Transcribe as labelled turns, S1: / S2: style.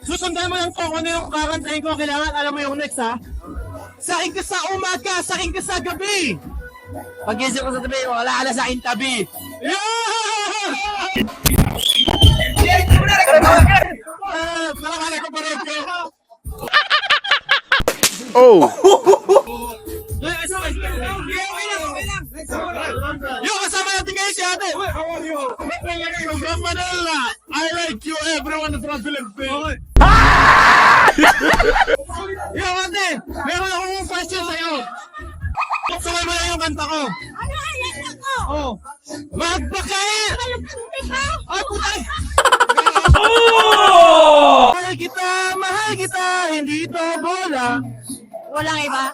S1: Susundan mo lang kung ano yung kakantahin ko. Kailangan alam mo yung next, ha? Saing ka sa umaga, saing ka sa gabi. Pag-isip ko sa tabi, wala ka na sa aking tabi. Malakala ko pa rin ko.
S2: Oh!
S1: Yung kasama natin ngayon si ate. How are you? From Manila. I like you, everyone from Philippines. Yung ate, meron akong question sa'yo. Sukay mo na yung kanta ko.
S3: Ano ayan ako?
S1: Oh. Magbakay! Ay, putay! Mahal kita, hindi ito bola.
S3: Walang iba?